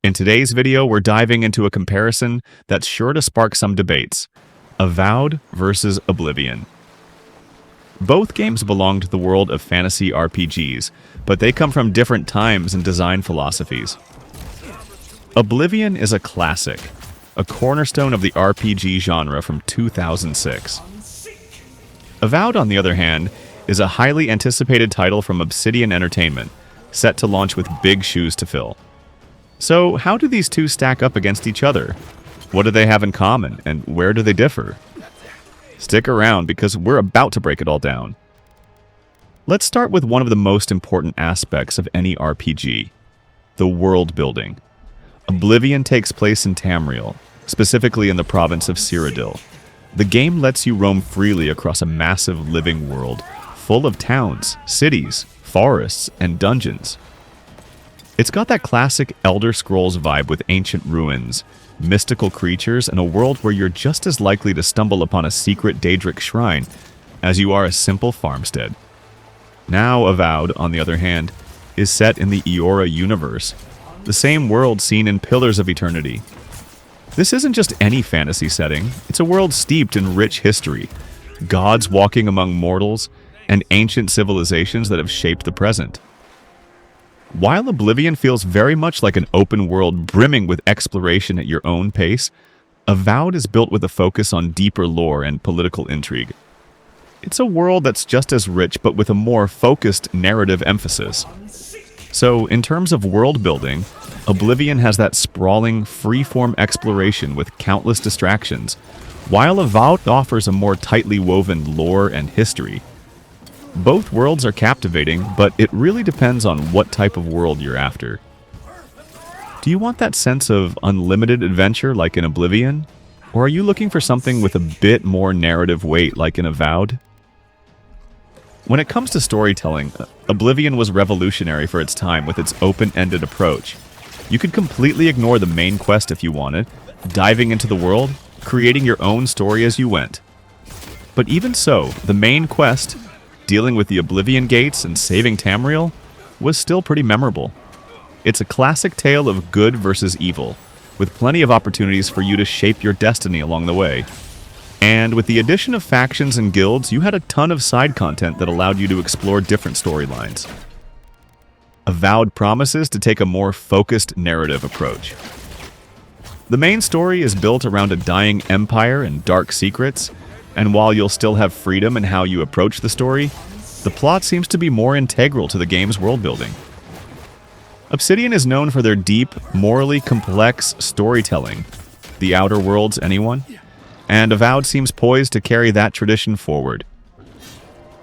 In today's video, we're diving into a comparison that's sure to spark some debates. Avowed versus Oblivion. Both games belong to the world of fantasy RPGs, but they come from different times and design philosophies. Oblivion is a classic, a cornerstone of the RPG genre from 2006. Avowed, on the other hand, is a highly anticipated title from Obsidian Entertainment, set to launch with big shoes to fill. So, how do these two stack up against each other? What do they have in common, and where do they differ? Stick around because we're about to break it all down. Let's start with one of the most important aspects of any RPG, the world building. Oblivion takes place in Tamriel, specifically in the province of Cyrodiil. The game lets you roam freely across a massive living world, full of towns, cities, forests, and dungeons. It's got that classic Elder Scrolls vibe with ancient ruins, mystical creatures, and a world where you're just as likely to stumble upon a secret Daedric shrine as you are a simple farmstead. Now Avowed, on the other hand, is set in the Eora universe, the same world seen in Pillars of Eternity. This isn't just any fantasy setting, it's a world steeped in rich history, gods walking among mortals, and ancient civilizations that have shaped the present. While Oblivion feels very much like an open world brimming with exploration at your own pace, Avowed is built with a focus on deeper lore and political intrigue. It's a world that's just as rich but with a more focused narrative emphasis. So, in terms of world building, Oblivion has that sprawling, free-form exploration with countless distractions, while Avowed offers a more tightly woven lore and history. Both worlds are captivating, but it really depends on what type of world you're after. Do you want that sense of unlimited adventure like in Oblivion? Or are you looking for something with a bit more narrative weight like in Avowed? When it comes to storytelling, Oblivion was revolutionary for its time with its open-ended approach. You could completely ignore the main quest if you wanted, diving into the world, creating your own story as you went. But even so, the main quest, dealing with the Oblivion Gates and saving Tamriel, was still pretty memorable. It's a classic tale of good versus evil, with plenty of opportunities for you to shape your destiny along the way. And with the addition of factions and guilds, you had a ton of side content that allowed you to explore different storylines. Avowed promises to take a more focused narrative approach. The main story is built around a dying empire and dark secrets, and while you'll still have freedom in how you approach the story, the plot seems to be more integral to the game's world building. Obsidian is known for their deep, morally complex storytelling. The Outer Worlds, anyone? And Avowed seems poised to carry that tradition forward.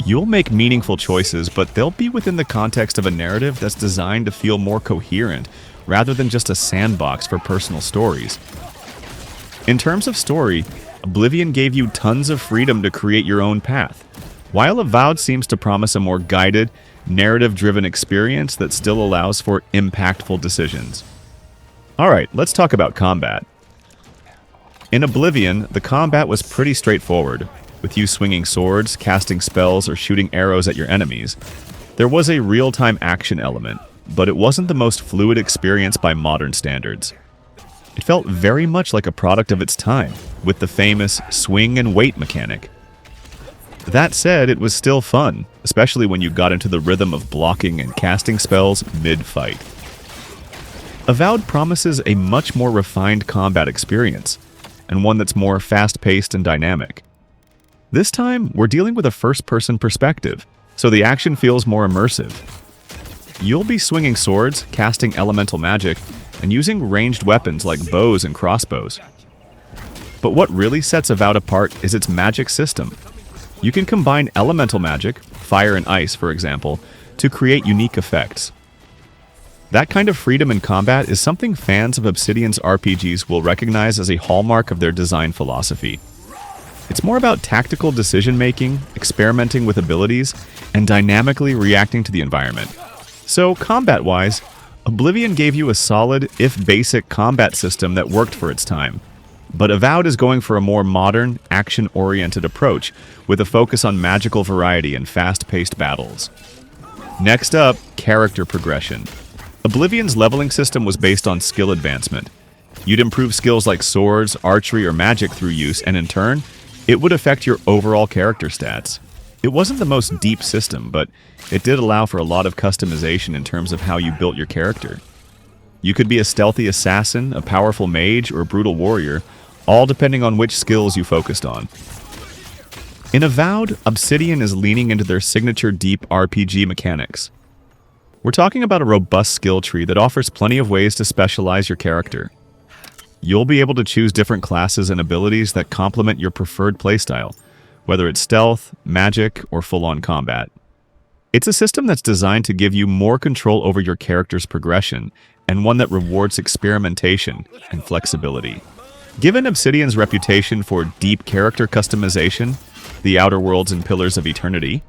You'll make meaningful choices, but they'll be within the context of a narrative that's designed to feel more coherent, rather than just a sandbox for personal stories. In terms of story, Oblivion gave you tons of freedom to create your own path, while Avowed seems to promise a more guided, narrative-driven experience that still allows for impactful decisions. Alright, let's talk about combat. In Oblivion, the combat was pretty straightforward, with you swinging swords, casting spells, or shooting arrows at your enemies. There was a real-time action element, but it wasn't the most fluid experience by modern standards. It felt very much like a product of its time, with the famous swing and wait mechanic. That said, it was still fun, especially when you got into the rhythm of blocking and casting spells mid-fight. Avowed promises a much more refined combat experience, and one that's more fast-paced and dynamic. This time, we're dealing with a first-person perspective, so the action feels more immersive. You'll be swinging swords, casting elemental magic, and using ranged weapons like bows and crossbows. But what really sets Avowed apart is its magic system. You can combine elemental magic, fire and ice for example, to create unique effects. That kind of freedom in combat is something fans of Obsidian's RPGs will recognize as a hallmark of their design philosophy. It's more about tactical decision-making, experimenting with abilities, and dynamically reacting to the environment. So, combat-wise, Oblivion gave you a solid, if basic, combat system that worked for its time. But Avowed is going for a more modern, action-oriented approach, with a focus on magical variety and fast-paced battles. Next up, character progression. Oblivion's leveling system was based on skill advancement. You'd improve skills like swords, archery, or magic through use, and in turn, it would affect your overall character stats. It wasn't the most deep system, but it did allow for a lot of customization in terms of how you built your character. You could be a stealthy assassin, a powerful mage, or a brutal warrior, all depending on which skills you focused on. In Avowed, Obsidian is leaning into their signature deep RPG mechanics. We're talking about a robust skill tree that offers plenty of ways to specialize your character. You'll be able to choose different classes and abilities that complement your preferred playstyle, whether it's stealth, magic, or full-on combat. It's a system that's designed to give you more control over your character's progression, and one that rewards experimentation and flexibility. Given Obsidian's reputation for deep character customization, the Outer Worlds and Pillars of Eternity,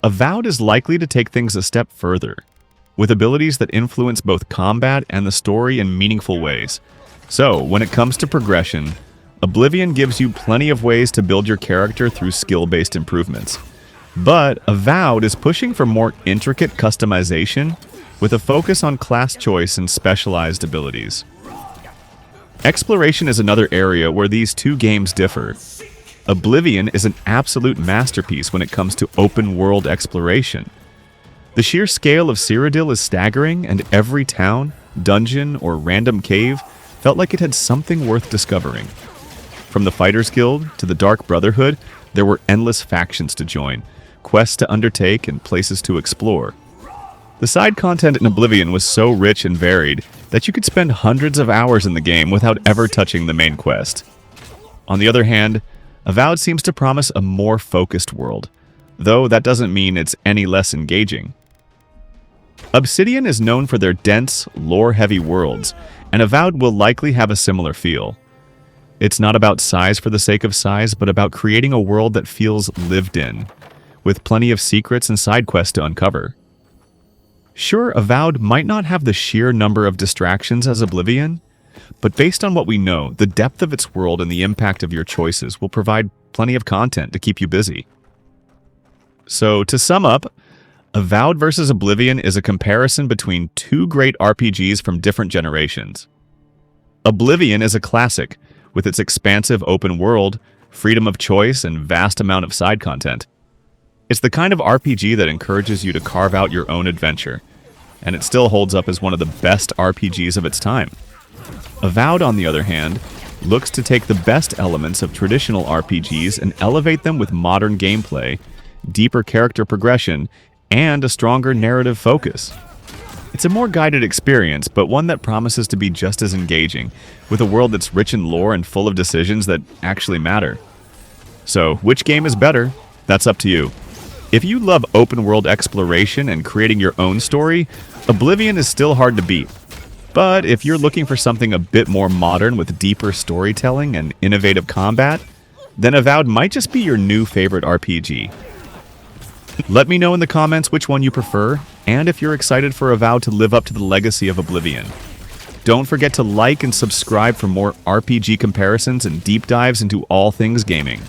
Avowed is likely to take things a step further, with abilities that influence both combat and the story in meaningful ways. So, when it comes to progression, Oblivion gives you plenty of ways to build your character through skill-based improvements. But Avowed is pushing for more intricate customization with a focus on class choice and specialized abilities. Exploration is another area where these two games differ. Oblivion is an absolute masterpiece when it comes to open-world exploration. The sheer scale of Cyrodiil is staggering, and every town, dungeon, or random cave felt like it had something worth discovering. From the Fighters Guild to the Dark Brotherhood, there were endless factions to join, quests to undertake, and places to explore. The side content in Oblivion was so rich and varied that you could spend hundreds of hours in the game without ever touching the main quest. On the other hand, Avowed seems to promise a more focused world, though that doesn't mean it's any less engaging. Obsidian is known for their dense, lore-heavy worlds, and Avowed will likely have a similar feel. It's not about size for the sake of size, but about creating a world that feels lived in, with plenty of secrets and side quests to uncover. Sure, Avowed might not have the sheer number of distractions as Oblivion, but based on what we know, the depth of its world and the impact of your choices will provide plenty of content to keep you busy. So, to sum up, Avowed versus Oblivion is a comparison between two great RPGs from different generations. Oblivion is a classic, with its expansive open world, freedom of choice, and vast amount of side content. It's the kind of RPG that encourages you to carve out your own adventure, and it still holds up as one of the best RPGs of its time. Avowed, on the other hand, looks to take the best elements of traditional RPGs and elevate them with modern gameplay, deeper character progression, and a stronger narrative focus. It's a more guided experience, but one that promises to be just as engaging, with a world that's rich in lore and full of decisions that actually matter. So, which game is better? That's up to you. If you love open-world exploration and creating your own story, Oblivion is still hard to beat. But if you're looking for something a bit more modern with deeper storytelling and innovative combat, then Avowed might just be your new favorite RPG. Let me know in the comments which one you prefer, and if you're excited for Avowed to live up to the legacy of Oblivion. Don't forget to like and subscribe for more RPG comparisons and deep dives into all things gaming.